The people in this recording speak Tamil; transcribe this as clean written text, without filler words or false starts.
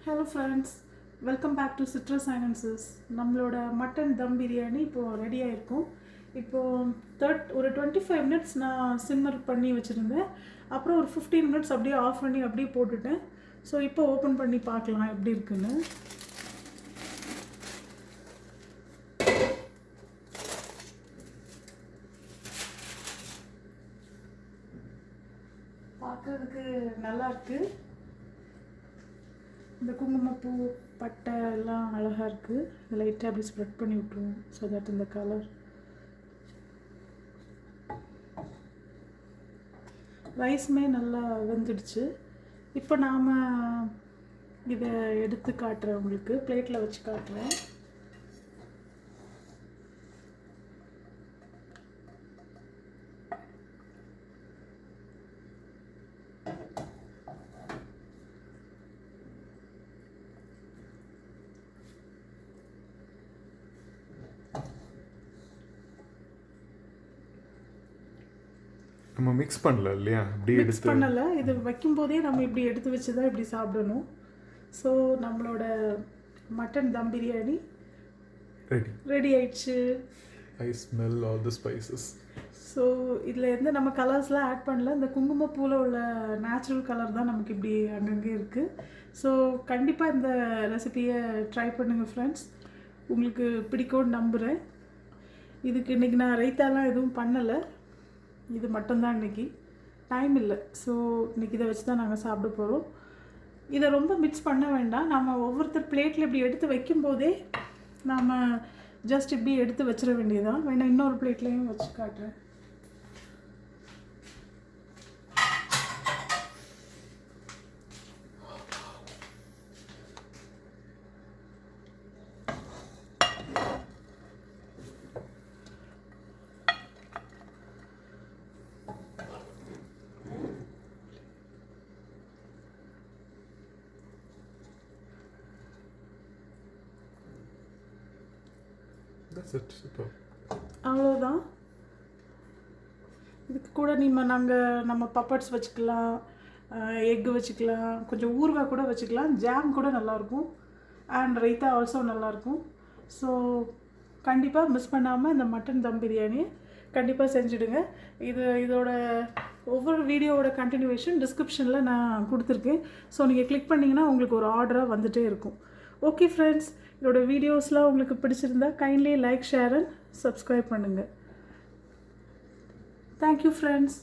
Hello friends, welcome back to Citrus Sciences. நம்மளோட மட்டன் தம் பிரியாணி இப்போது ரெடி ஆகிருக்கும். இப்போது ஒரு 25 மினிட்ஸ் நான் சிம்மர் பண்ணி வச்சுருந்தேன். அப்புறம் ஒரு 15 மினிட்ஸ் அப்படியே ஆஃப் பண்ணி அப்படியே போட்டுட்டேன். ஸோ இப்போ ஓப்பன் பண்ணி பார்க்கலாம் எப்படி இருக்குன்னு. பார்க்குறதுக்கு நல்லா இருக்குது. இந்த குங்குமப்பூ பட்டை எல்லாம் அழகாக இருக்குது. லைட்டாக அப்படி ஸ்ப்ரெட் பண்ணி விட்ருவோம் ஸோ தட் இந்த கலர். ரைஸுமே நல்லா வெந்துடுச்சு. இப்போ நாம் இதை எடுத்து காட்டுறேன், உங்களுக்கு பிளேட்டில் வச்சு காட்டுறேன். நம்ம மிக்ஸ் பண்ணல இல்லையா? இப்படி மிக்ஸ் பண்ணலை. இது வைக்கும்போதே நம்ம இப்படி எடுத்து வச்சு தான் இப்படி சாப்பிடணும். ஸோ நம்மளோட மட்டன் தம் பிரியாணி ரெடி ஆயிடுச்சு. I smell all the spices. So இதில் எந்த நம்ம கலர்ஸ்லாம் ஆட் பண்ணல. இந்த குங்குமப்பூவில் உள்ள நேச்சுரல் கலர் தான் நமக்கு இப்படி அங்கங்கே இருக்குது. ஸோ கண்டிப்பாக இந்த ரெசிபியை ட்ரை பண்ணுங்கள் ஃப்ரெண்ட்ஸ். உங்களுக்கு பிடிக்கும்னு நம்புகிறேன். இதுக்கு இன்றைக்கி நான் ரைத்தாலாம் எதுவும் பண்ணலை. இது மட்டும்தான் இன்றைக்கி டைம் இல்லை. ஸோ இன்றைக்கி இதை வச்சு தான் நாங்கள் சாப்பிட போகிறோம். இதை ரொம்ப மிக்ஸ் பண்ண வேண்டாம். நம்ம ஒவ்வொருத்தர் பிளேட்டில் இப்படி எடுத்து வைக்கும்போதே நாம் ஜஸ்ட் இப்படி எடுத்து வச்சிட வேண்டியதான். வேணால் இன்னொரு பிளேட்லேயும் வச்சு காட்டுறேன். அவ்வளோதான். இதுக்கு கூட நம்ம பப்பட்ஸ் வச்சுக்கலாம், எக்கு வச்சுக்கலாம், கொஞ்சம் ஊறுகாய் கூட வச்சுக்கலாம், ஜாம் கூட நல்லாயிருக்கும், அண்ட் ரைத்தா ஆல்சோ நல்லாயிருக்கும். ஸோ கண்டிப்பாக மிஸ் பண்ணாமல் இந்த மட்டன் தம் பிரியாணியை கண்டிப்பாக செஞ்சுடுங்க. இதோட ஒவ்வொரு வீடியோவோட கண்டினியூவேஷன் டிஸ்கிரிப்ஷனில் நான் கொடுத்துருக்கேன். ஸோ நீங்கள் கிளிக் பண்ணிங்கன்னா உங்களுக்கு ஒரு ஆர்டராக வந்துகிட்டே இருக்கும். ஓகே ஃப்ரெண்ட்ஸ், என்னோடய வீடியோஸ்லாம் உங்களுக்கு பிடிச்சிருந்தா kindly like, share and subscribe பண்ணுங்கள். Thank you friends.